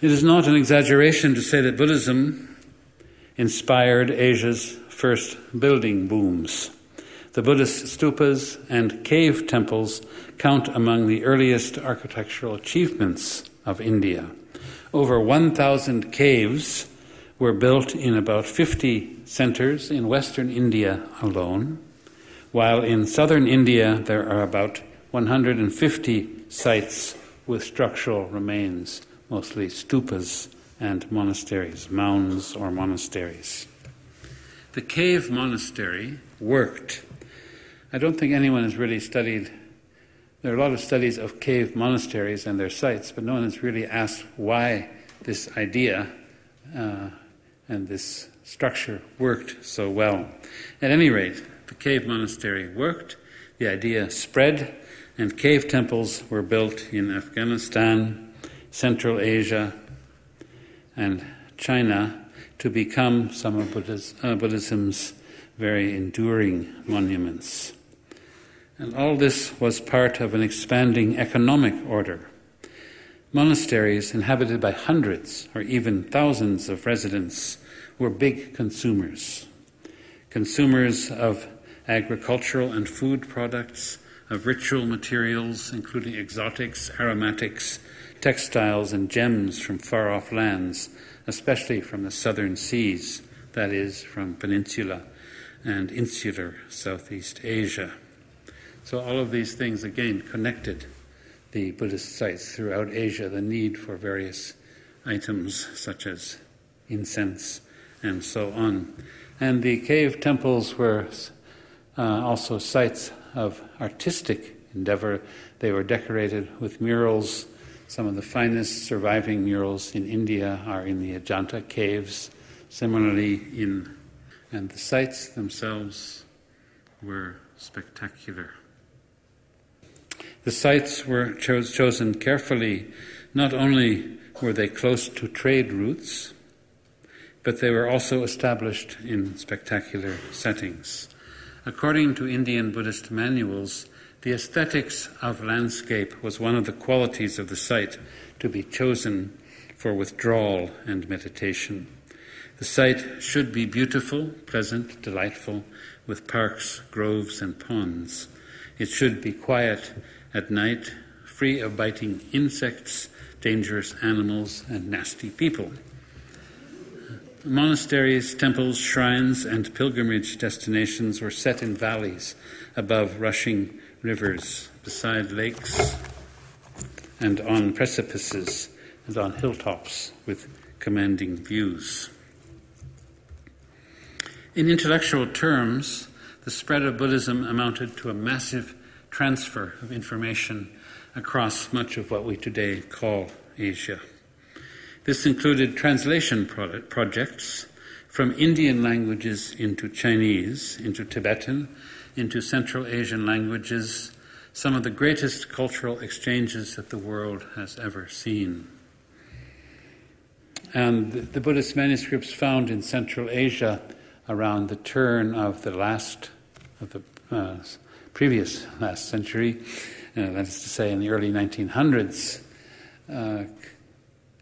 It is not an exaggeration to say that Buddhism inspired Asia's first building booms. The Buddhist stupas and cave temples count among the earliest architectural achievements of India. Over 1,000 caves were built in about 50 centers in western India alone, while in southern India there are about 150 sites with structural remains, mostly stupas and monasteries, mounds or monasteries. The Cave Monastery worked. I don't think anyone has really studied. There are a lot of studies of cave monasteries and their sites, but no one has really asked why this idea and this structure worked so well. At any rate, the cave monastery worked, the idea spread, and cave temples were built in Afghanistan, Central Asia, and China to become some of Buddhism's very enduring monuments. And all this was part of an expanding economic order. Monasteries inhabited by hundreds or even thousands of residents were big consumers of agricultural and food products, of ritual materials, including exotics, aromatics, textiles, and gems from far-off lands, especially from the southern seas, that is, from peninsula and insular Southeast Asia. So all of these things, again, connected the Buddhist sites throughout Asia, the need for various items such as incense and so on. And the cave temples were also sites of artistic endeavor. They were decorated with murals. Some of the finest surviving murals in India are in the Ajanta caves. Similarly, and the sites themselves were spectacular. The sites were chosen carefully. Not only were they close to trade routes, but they were also established in spectacular settings. According to Indian Buddhist manuals, the aesthetics of landscape was one of the qualities of the site to be chosen for withdrawal and meditation. The site should be beautiful, pleasant, delightful, with parks, groves, and ponds. It should be quiet at night, free of biting insects, dangerous animals, and nasty people. Monasteries, temples, shrines, and pilgrimage destinations were set in valleys above rushing rivers, beside lakes, and on precipices, and on hilltops with commanding views. In intellectual terms, the spread of Buddhism amounted to a massive transfer of information across much of what we today call Asia. This included translation projects from Indian languages into Chinese, into Tibetan, into Central Asian languages, some of the greatest cultural exchanges that the world has ever seen. And the Buddhist manuscripts found in Central Asia around the turn of the previous last century, that is to say in the early 1900s,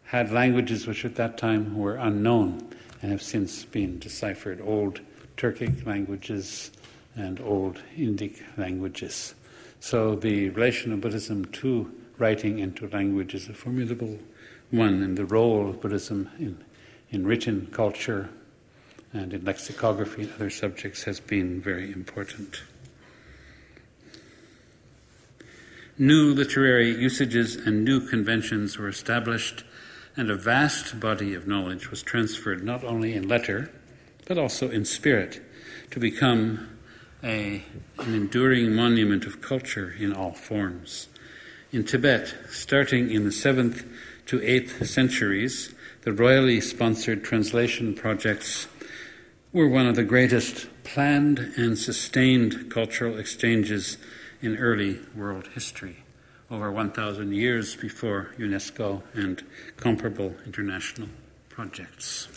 had languages which at that time were unknown and have since been deciphered, Old Turkic languages and Old Indic languages. So the relation of Buddhism to writing into language is a formidable one, and the role of Buddhism in written culture and in lexicography and other subjects has been very important. New literary usages and new conventions were established, and a vast body of knowledge was transferred not only in letter, but also in spirit, to become an enduring monument of culture in all forms. In Tibet, starting in the 7th to 8th centuries, the royally sponsored translation projects were one of the greatest planned and sustained cultural exchanges in early world history, over 1,000 years before UNESCO and comparable international projects.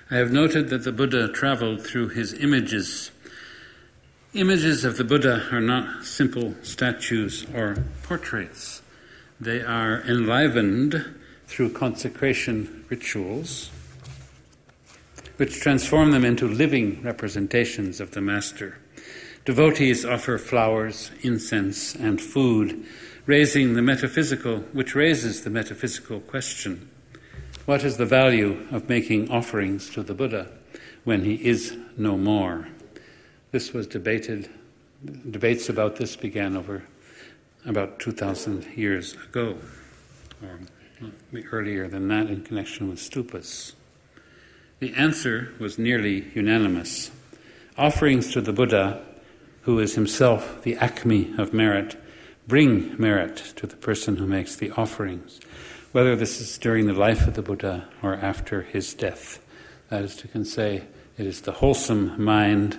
I have noted that the Buddha traveled through his images. Images of the Buddha are not simple statues or portraits. They are enlivened through consecration rituals, which transform them into living representations of the Master. Devotees offer flowers, incense, and food, which raises the metaphysical question: what is the value of making offerings to the Buddha when he is no more? This was debated. Debates about this began over about 2,000 years ago, or earlier than that, in connection with stupas. The answer was nearly unanimous. Offerings to the Buddha, who is himself the acme of merit, bring merit to the person who makes the offerings, whether this is during the life of the Buddha or after his death. That is to say, it is the wholesome mind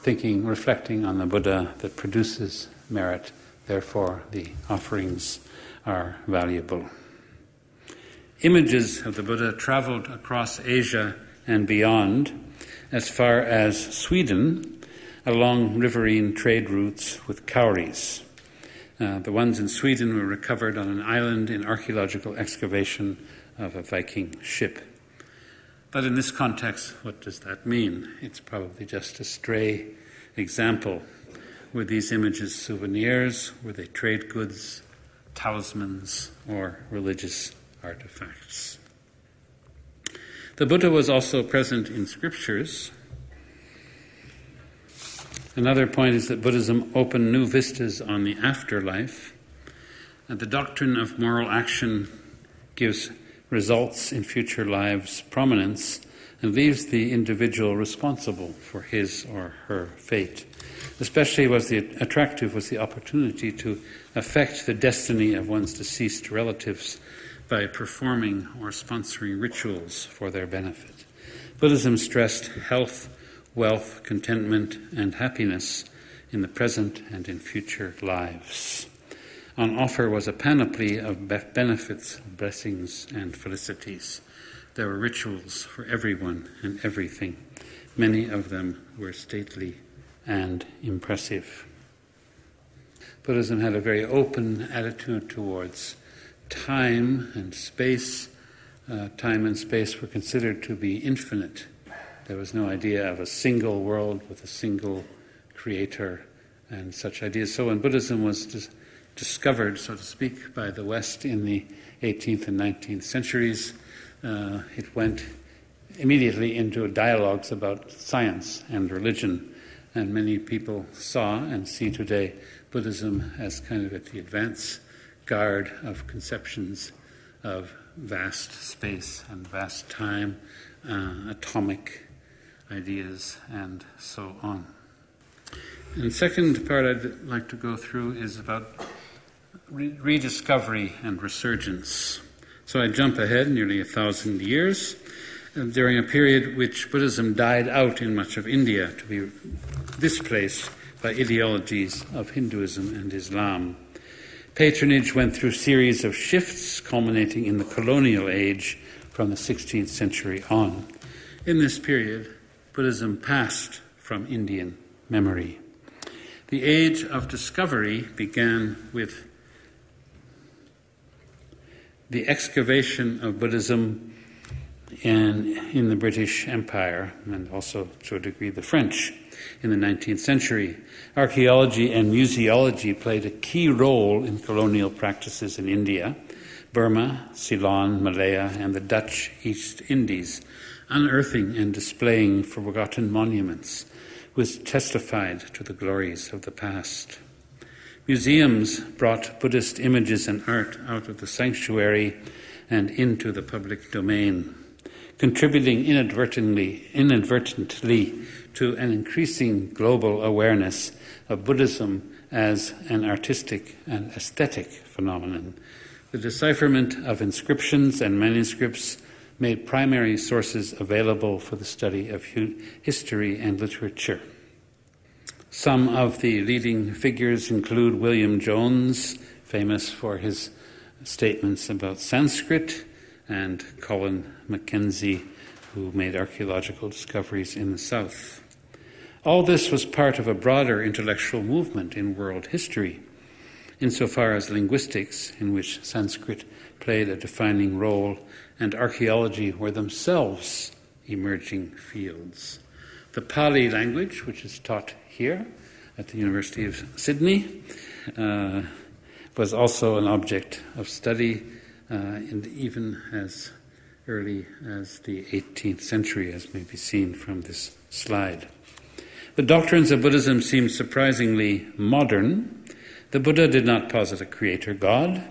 thinking, reflecting on the Buddha that produces merit. Therefore, the offerings are valuable. Images of the Buddha traveled across Asia and beyond, as far as Sweden, along riverine trade routes with cowries. The ones in Sweden were recovered on an island in archaeological excavation of a Viking ship. But in this context, what does that mean? It's probably just a stray example. Were these images souvenirs? Were they trade goods, talismans, or religious artifacts? The Buddha was also present in scriptures. Another point is that Buddhism opened new vistas on the afterlife, and the doctrine of moral action gives results in future lives prominence and leaves the individual responsible for his or her fate. Especially attractive was the opportunity to affect the destiny of one's deceased relatives by performing or sponsoring rituals for their benefit. Buddhism stressed health, wealth, contentment, and happiness in the present and in future lives. On offer was a panoply of benefits, blessings, and felicities. There were rituals for everyone and everything. Many of them were stately and impressive. Buddhism had a very open attitude towards time and space. Time and space were considered to be infinite. There was no idea of a single world with a single creator and such ideas. So when Buddhism was discovered, so to speak, by the West in the 18th and 19th centuries, it went immediately into dialogues about science and religion. And many people saw and see today Buddhism as kind of at the advance guard of conceptions of vast space and vast time, atomic ideas, and so on. And the second part I'd like to go through is about rediscovery and resurgence. So I jump ahead nearly 1,000 years, during a period which Buddhism died out in much of India to be displaced by ideologies of Hinduism and Islam. Patronage went through a series of shifts culminating in the colonial age from the 16th century on. In this period, Buddhism passed from Indian memory. The age of discovery began with the excavation of Buddhism in the British Empire, and also to a degree the French in the 19th century. Archaeology and museology played a key role in colonial practices in India, Burma, Ceylon, Malaya, and the Dutch East Indies, unearthing and displaying forgotten monuments which testified to the glories of the past. Museums brought Buddhist images and art out of the sanctuary and into the public domain, contributing inadvertently to an increasing global awareness of Buddhism as an artistic and aesthetic phenomenon. The decipherment of inscriptions and manuscripts made primary sources available for the study of history and literature. Some of the leading figures include William Jones, famous for his statements about Sanskrit, and Colin Mackenzie, who made archaeological discoveries in the south. All this was part of a broader intellectual movement in world history. insofar as linguistics, in which Sanskrit played a defining role, and archaeology were themselves emerging fields. The Pali language, which is taught here at the University of Sydney, was also an object of study, and even as early as the 18th century, as may be seen from this slide. The doctrines of Buddhism seem surprisingly modern. The Buddha did not posit a creator God.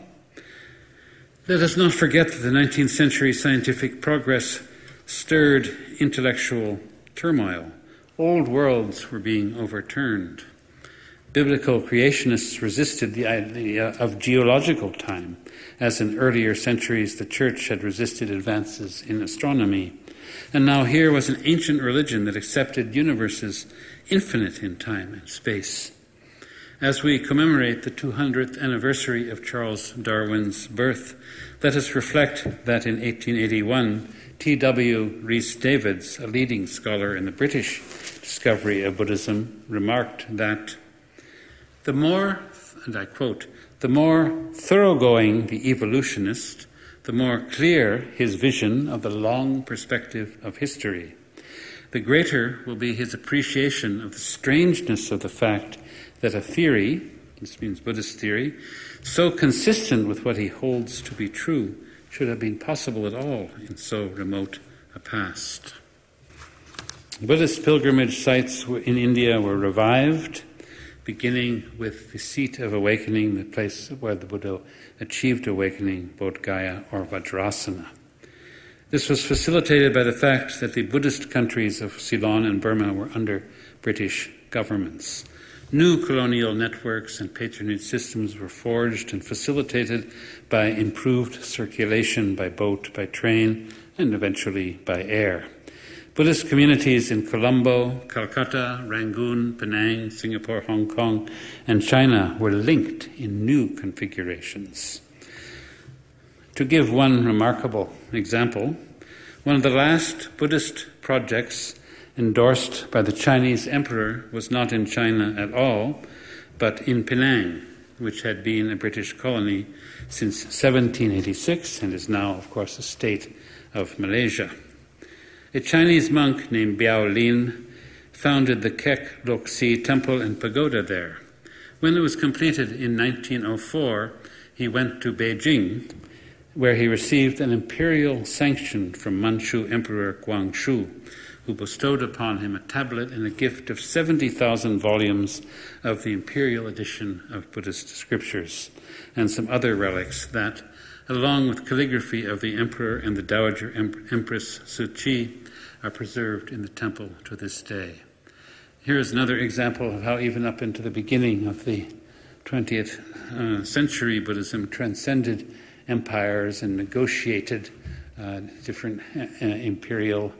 Let us not forget that the 19th century scientific progress stirred intellectual turmoil. Old worlds were being overturned. Biblical creationists resisted the idea of geological time, as in earlier centuries the Church had resisted advances in astronomy. And now here was an ancient religion that accepted universes infinite in time and space. As we commemorate the 200th anniversary of Charles Darwin's birth, let us reflect that in 1881, T.W. Rhys-Davids, a leading scholar in the British discovery of Buddhism, remarked that the more, and I quote, the more thoroughgoing the evolutionist, the more clear his vision of the long perspective of history. The greater will be his appreciation of the strangeness of the fact that a theory, this means Buddhist theory, so consistent with what he holds to be true, should have been possible at all in so remote a past. Buddhist pilgrimage sites in India were revived, beginning with the seat of awakening, the place where the Buddha achieved awakening, Bodh Gaya or Vajrasana. This was facilitated by the fact that the Buddhist countries of Ceylon and Burma were under British governments. New colonial networks and patronage systems were forged and facilitated by improved circulation by boat, by train, and eventually by air. Buddhist communities in Colombo, Calcutta, Rangoon, Penang, Singapore, Hong Kong, and China were linked in new configurations. To give one remarkable example, one of the last Buddhist projects endorsed by the Chinese emperor was not in China at all, but in Penang, which had been a British colony since 1786 and is now, of course, a state of Malaysia. A Chinese monk named Biao Lin founded the Kek Lok Si temple and pagoda there. When it was completed in 1904, he went to Beijing, where he received an imperial sanction from Manchu Emperor Guangxu, who bestowed upon him a tablet and a gift of 70,000 volumes of the imperial edition of Buddhist scriptures, and some other relics that, along with calligraphy of the emperor and the Dowager Empress Su Chi, are preserved in the temple to this day. Here is another example of how even up into the beginning of the 20th century, Buddhism transcended empires and negotiated different imperial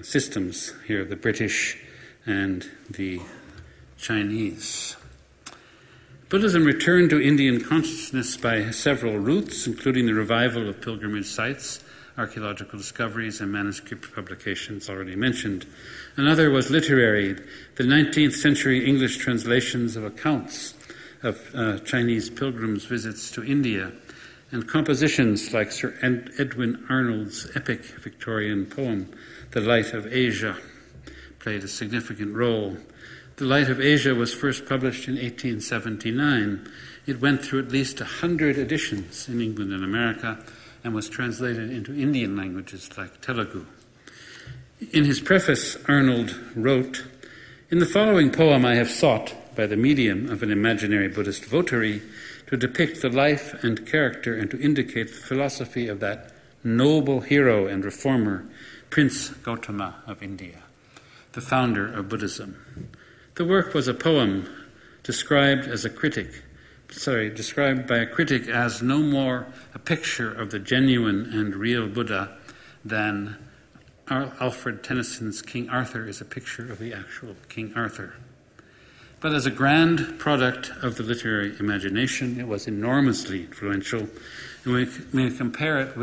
systems, here the British and the Chinese. Buddhism returned to Indian consciousness by several routes, including the revival of pilgrimage sites, archaeological discoveries, and manuscript publications already mentioned. Another was literary. The 19th century English translations of accounts of Chinese pilgrims' visits to India, and compositions like Sir Edwin Arnold's epic Victorian poem, The Light of Asia, played a significant role. The Light of Asia was first published in 1879. It went through at least 100 editions in England and America and was translated into Indian languages like Telugu. In his preface, Arnold wrote, "In the following poem I have sought, by the medium of an imaginary Buddhist votary, to depict the life and character and to indicate the philosophy of that noble hero and reformer, Prince Gautama of India, the founder of Buddhism." The work was a poem described by a critic as no more a picture of the genuine and real Buddha than Alfred Tennyson's King Arthur is a picture of the actual King Arthur. But as a grand product of the literary imagination, it was enormously influential, and we may compare it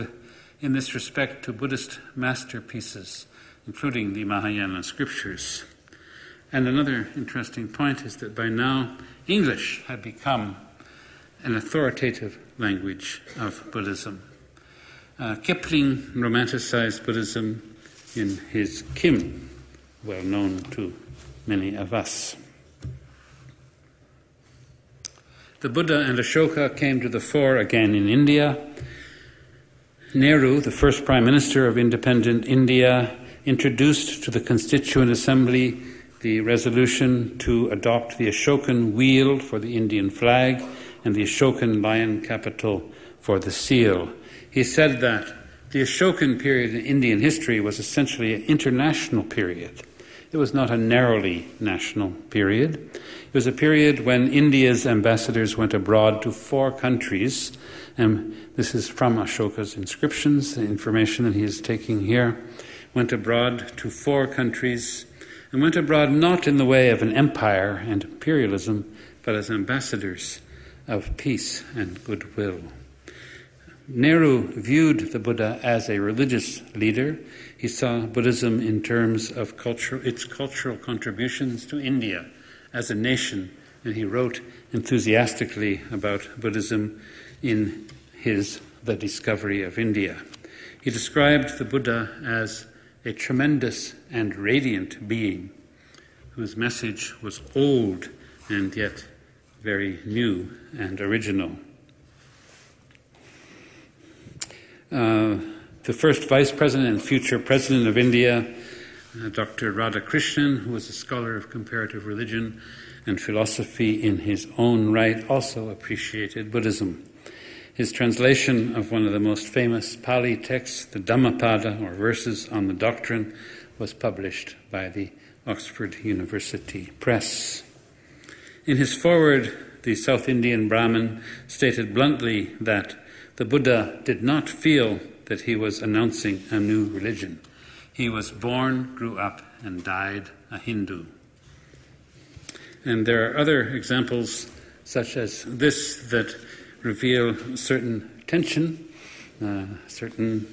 in this respect to Buddhist masterpieces, including the Mahayana scriptures. And another interesting point is that by now English had become an authoritative language of Buddhism. Kipling romanticized Buddhism in his Kim, well known to many of us. The Buddha and Ashoka came to the fore again in India. Nehru, the first Prime Minister of independent India, introduced to the Constituent Assembly the resolution to adopt the Ashokan wheel for the Indian flag and the Ashokan lion capital for the seal. He said that the Ashokan period in Indian history was essentially an international period. It was not a narrowly national period. It was a period when India's ambassadors went abroad to 4 countries, and this is from Ashoka's inscriptions, the information that he is taking here, went abroad to 4 countries, and went abroad not in the way of an empire and imperialism, but as ambassadors of peace and goodwill. Nehru viewed the Buddha as a religious leader. He saw Buddhism in terms of its cultural contributions to India as a nation, and he wrote enthusiastically about Buddhism in his The Discovery of India. He described the Buddha as a tremendous and radiant being whose message was old and yet very new and original. The first Vice President and future President of India, Dr. Radhakrishnan, who was a scholar of comparative religion and philosophy in his own right, also appreciated Buddhism. His translation of one of the most famous Pali texts, the Dhammapada, or Verses on the Doctrine, was published by the Oxford University Press. In his foreword, the South Indian Brahmin stated bluntly that the Buddha did not feel that he was announcing a new religion. He was born, grew up, and died a Hindu. And there are other examples such as this that reveal certain tension, certain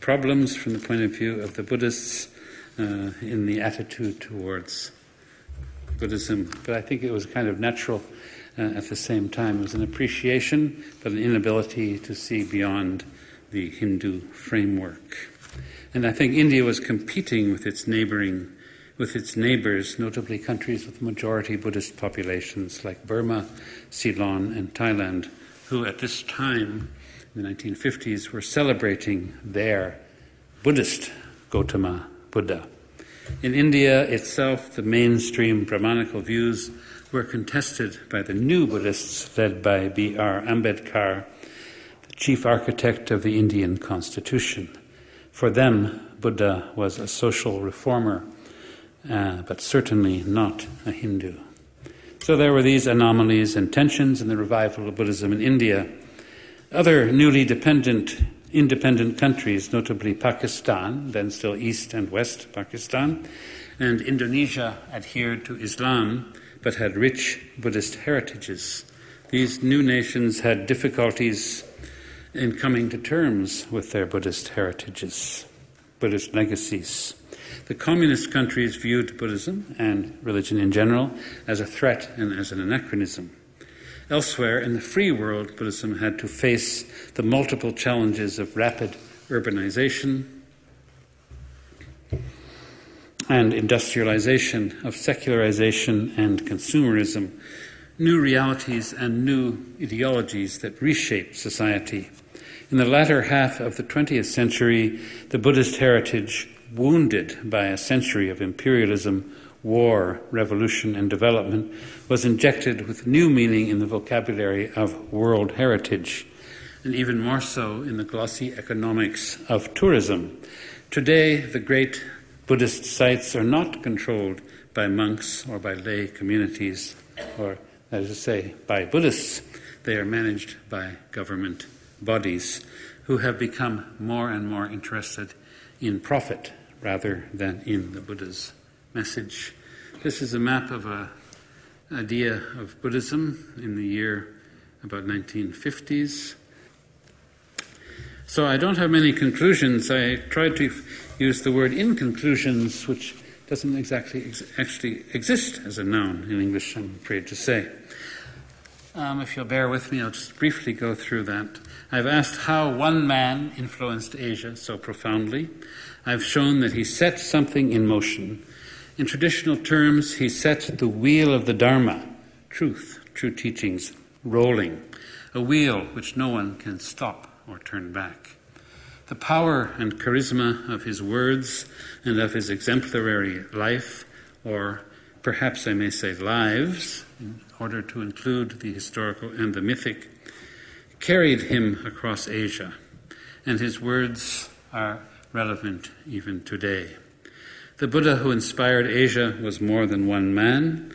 problems from the point of view of the Buddhists in the attitude towards Buddhism. But I think it was kind of natural at the same time. It was an appreciation, but an inability to see beyond the Hindu framework. And I think India was competing with its neighbors, notably countries with majority Buddhist populations like Burma, Ceylon, and Thailand, who at this time, in the 1950s, were celebrating their Buddhist Gautama Buddha. In India itself, the mainstream Brahmanical views were contested by the new Buddhists led by B.R. Ambedkar, the chief architect of the Indian Constitution. For them, Buddha was a social reformer, but certainly not a Hindu. So there were these anomalies and tensions in the revival of Buddhism in India. Other newly independent countries, notably Pakistan, then still East and West Pakistan, and Indonesia, adhered to Islam, but had rich Buddhist heritages. These new nations had difficulties in coming to terms with their Buddhist heritages, Buddhist legacies. The communist countries viewed Buddhism and religion in general as a threat and as an anachronism. Elsewhere in the free world, Buddhism had to face the multiple challenges of rapid urbanization and industrialization, of secularization and consumerism, new realities and new ideologies that reshaped society. In the latter half of the 20th century, the Buddhist heritage, wounded by a century of imperialism, war, revolution, and development, was injected with new meaning in the vocabulary of world heritage, and even more so in the glossy economics of tourism. Today, the great Buddhist sites are not controlled by monks or by lay communities, or, that is to say, by Buddhists. They are managed by government bodies who have become more and more interested in profit rather than in the Buddha's message. This is a map of an idea of Buddhism in the year about 1950s. So I don't have many conclusions. I tried to use the word in conclusions, which doesn't exactly actually exist as a noun in English, I'm afraid to say. If you'll bear with me, I'll just briefly go through that. I've asked how one man influenced Asia so profoundly. I've shown that he set something in motion. In traditional terms, he set the wheel of the Dharma, truth, true teachings, rolling, a wheel which no one can stop or turn back. The power and charisma of his words and of his exemplary life, or perhaps I may say lives, in order to include the historical and the mythic, carried him across Asia, and his words are relevant even today. The Buddha who inspired Asia was more than one man.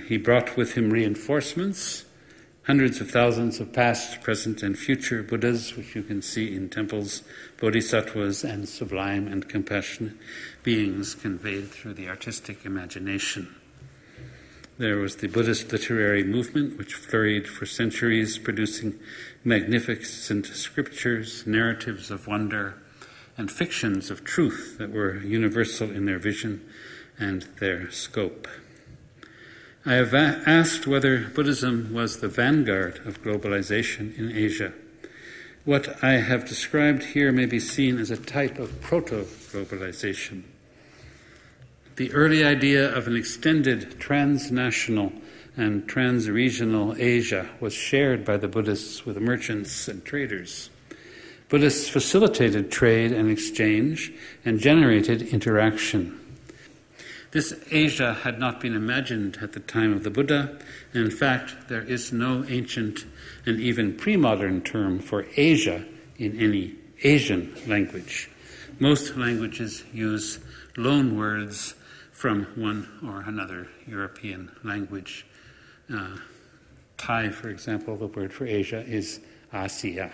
He brought with him reinforcements, hundreds of thousands of past, present, and future Buddhas, which you can see in temples, bodhisattvas, and sublime and compassionate beings conveyed through the artistic imagination. There was the Buddhist literary movement, which flourished for centuries, producing magnificent scriptures, narratives of wonder, and fictions of truth that were universal in their vision and their scope. I have asked whether Buddhism was the vanguard of globalization in Asia. What I have described here may be seen as a type of proto-globalization. The early idea of an extended transnational and transregional Asia was shared by the Buddhists with merchants and traders. Buddhists facilitated trade and exchange and generated interaction. This Asia had not been imagined at the time of the Buddha, and in fact there is no ancient and even pre-modern term for Asia in any Asian language. Most languages use loan words from one or another European language. Thai, for example, the word for Asia is Asia.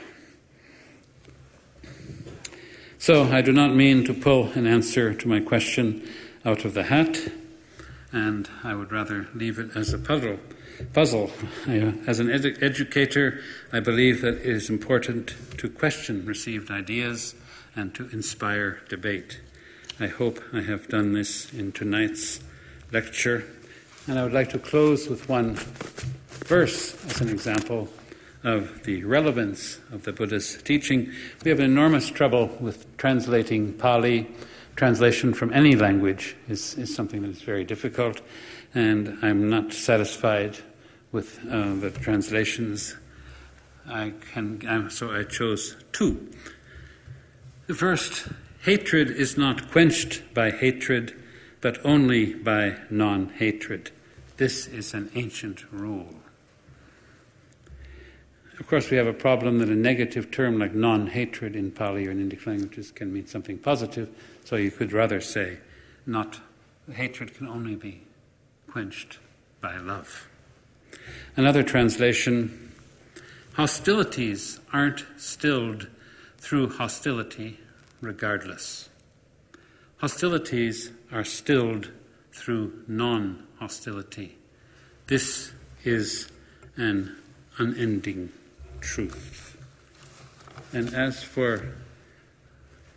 So I do not mean to pull an answer to my question out of the hat, and I would rather leave it as a puzzle. As an educator, I believe that it is important to question received ideas and to inspire debate. I hope I have done this in tonight's lecture, and I would like to close with one verse as an example of the relevance of the Buddha's teaching. We have enormous trouble with translating Pali. Translation from any language is something that is very difficult, and I'm not satisfied with the translations. So I chose two. The first, hatred is not quenched by hatred, but only by non-hatred. This is an ancient rule. Of course, we have a problem that a negative term like non-hatred in Pali or in Indic languages can mean something positive, so you could rather say hatred can only be quenched by love. Another translation, hostilities aren't stilled through hostility regardless. Hostilities are stilled through non-hostility. This is an unending truth. And as for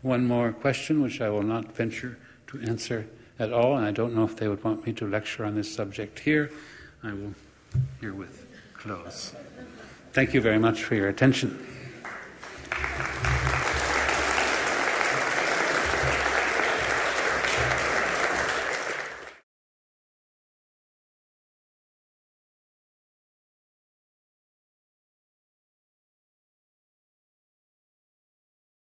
one more question, which I will not venture to answer at all, and I don't know if they would want me to lecture on this subject here, I will herewith close. Thank you very much for your attention.